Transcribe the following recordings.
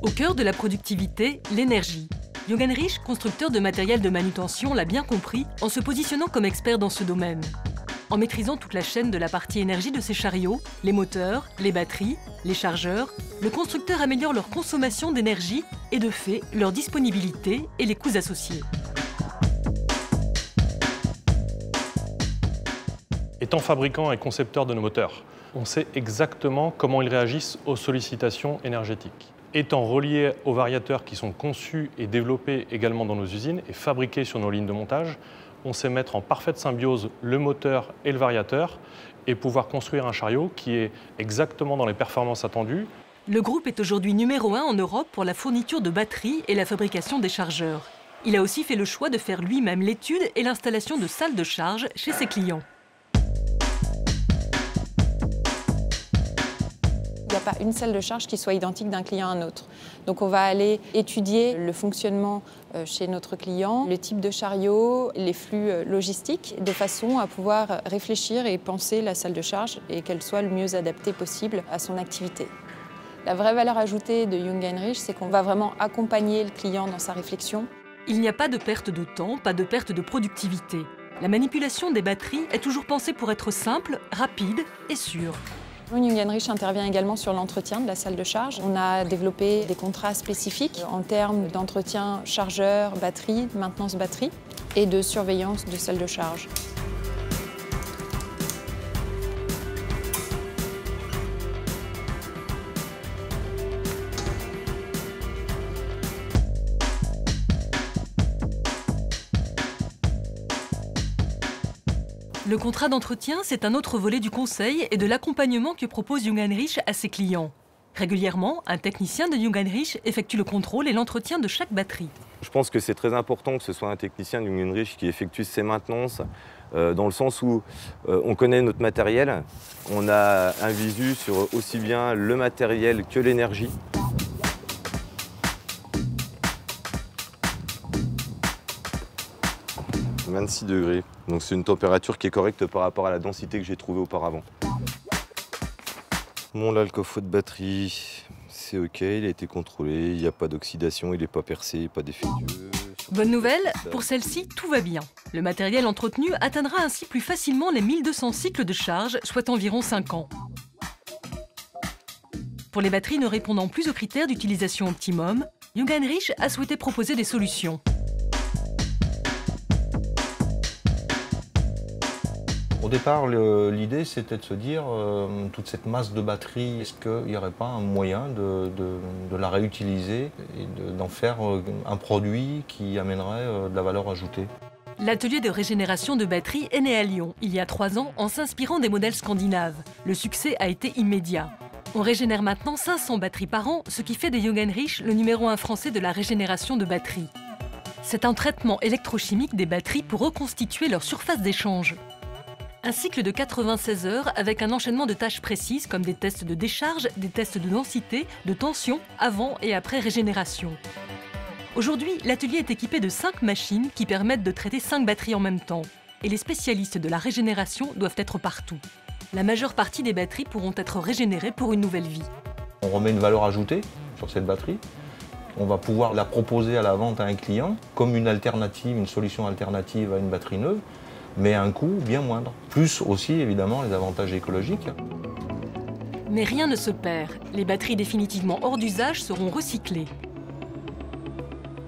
Au cœur de la productivité, l'énergie. Jungheinrich, constructeur de matériel de manutention, l'a bien compris en se positionnant comme expert dans ce domaine. En maîtrisant toute la chaîne de la partie énergie de ses chariots, les moteurs, les batteries, les chargeurs, le constructeur améliore leur consommation d'énergie et de fait leur disponibilité et les coûts associés. Étant fabricant et concepteur de nos moteurs, on sait exactement comment ils réagissent aux sollicitations énergétiques. Étant reliés aux variateurs qui sont conçus et développés également dans nos usines et fabriqués sur nos lignes de montage, on sait mettre en parfaite symbiose le moteur et le variateur et pouvoir construire un chariot qui est exactement dans les performances attendues. Le groupe est aujourd'hui numéro 1 en Europe pour la fourniture de batteries et la fabrication des chargeurs. Il a aussi fait le choix de faire lui-même l'étude et l'installation de salles de charge chez ses clients. Il n'y a pas une salle de charge qui soit identique d'un client à un autre. Donc on va aller étudier le fonctionnement chez notre client, le type de chariot, les flux logistiques, de façon à pouvoir réfléchir et penser la salle de charge et qu'elle soit le mieux adaptée possible à son activité. La vraie valeur ajoutée de Jungheinrich, c'est qu'on va vraiment accompagner le client dans sa réflexion. Il n'y a pas de perte de temps, pas de perte de productivité. La manipulation des batteries est toujours pensée pour être simple, rapide et sûre. Jungheinrich intervient également sur l'entretien de la salle de charge. On a développé des contrats spécifiques en termes d'entretien chargeur, batterie, maintenance batterie et de surveillance de salle de charge. Le contrat d'entretien, c'est un autre volet du conseil et de l'accompagnement que propose Jungheinrich à ses clients. Régulièrement, un technicien de Jungheinrich effectue le contrôle et l'entretien de chaque batterie. Je pense que c'est très important que ce soit un technicien de Jungheinrich qui effectue ces maintenances, dans le sens où on connaît notre matériel, on a un visu sur aussi bien le matériel que l'énergie. « 26 degrés ». Donc c'est une température qui est correcte par rapport à la densité que j'ai trouvée auparavant. Bon là, le coffre de batterie, c'est OK, il a été contrôlé, il n'y a pas d'oxydation, il n'est pas percé, pas défectueux. Bonne nouvelle, pour celle-ci, tout va bien. Le matériel entretenu atteindra ainsi plus facilement les 1200 cycles de charge, soit environ 5 ans. Pour les batteries ne répondant plus aux critères d'utilisation optimum, Jungheinrich a souhaité proposer des solutions. Au départ, l'idée, c'était de se dire, toute cette masse de batterie, est-ce qu'il n'y aurait pas un moyen de la réutiliser et d'en faire un produit qui amènerait de la valeur ajoutée? L'atelier de régénération de batteries est né à Lyon, il y a 3 ans, en s'inspirant des modèles scandinaves. Le succès a été immédiat. On régénère maintenant 500 batteries par an, ce qui fait de Jungheinrich le numéro 1 français de la régénération de batteries. C'est un traitement électrochimique des batteries pour reconstituer leur surface d'échange. Un cycle de 96 heures avec un enchaînement de tâches précises comme des tests de décharge, des tests de densité, de tension, avant et après régénération. Aujourd'hui, l'atelier est équipé de 5 machines qui permettent de traiter 5 batteries en même temps. Et les spécialistes de la régénération doivent être partout. La majeure partie des batteries pourront être régénérées pour une nouvelle vie. On remet une valeur ajoutée sur cette batterie. On va pouvoir la proposer à la vente à un client comme une alternative, une solution alternative à une batterie neuve, mais à un coût bien moindre. Plus aussi, évidemment, les avantages écologiques. Mais rien ne se perd. Les batteries définitivement hors d'usage seront recyclées.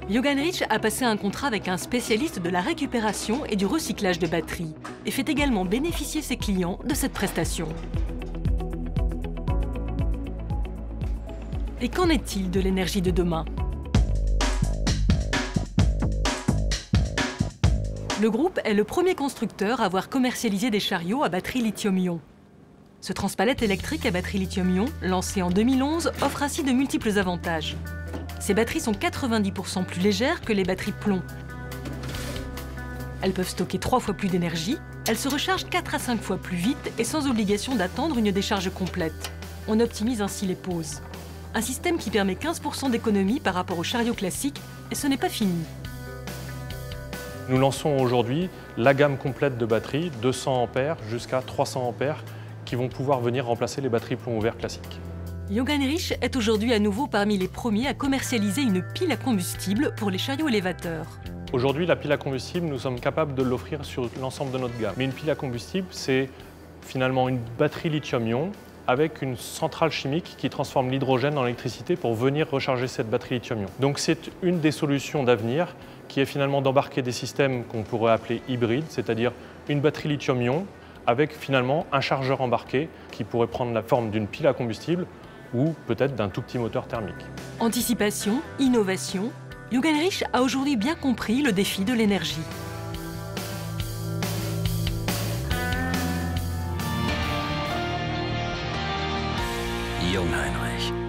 Jungheinrich a passé un contrat avec un spécialiste de la récupération et du recyclage de batteries et fait également bénéficier ses clients de cette prestation. Et qu'en est-il de l'énergie de demain ? Le groupe est le premier constructeur à avoir commercialisé des chariots à batterie lithium-ion. Ce transpalette électrique à batterie lithium-ion, lancé en 2011, offre ainsi de multiples avantages. Ces batteries sont 90% plus légères que les batteries plomb. Elles peuvent stocker 3 fois plus d'énergie, elles se rechargent 4 à 5 fois plus vite et sans obligation d'attendre une décharge complète. On optimise ainsi les pauses. Un système qui permet 15% d'économie par rapport au chariot classique, et ce n'est pas fini. Nous lançons aujourd'hui la gamme complète de batteries, 200 A jusqu'à 300 A, qui vont pouvoir venir remplacer les batteries plomb ouvert classiques. Jungheinrich est aujourd'hui à nouveau parmi les premiers à commercialiser une pile à combustible pour les chariots élévateurs. Aujourd'hui, la pile à combustible, nous sommes capables de l'offrir sur l'ensemble de notre gamme. Mais une pile à combustible, c'est finalement une batterie lithium-ion avec une centrale chimique qui transforme l'hydrogène en électricité pour venir recharger cette batterie lithium-ion. Donc c'est une des solutions d'avenir qui est finalement d'embarquer des systèmes qu'on pourrait appeler hybrides, c'est-à-dire une batterie lithium-ion avec finalement un chargeur embarqué qui pourrait prendre la forme d'une pile à combustible ou peut-être d'un tout petit moteur thermique. Anticipation, innovation, Jungheinrich a aujourd'hui bien compris le défi de l'énergie. Jungheinrich.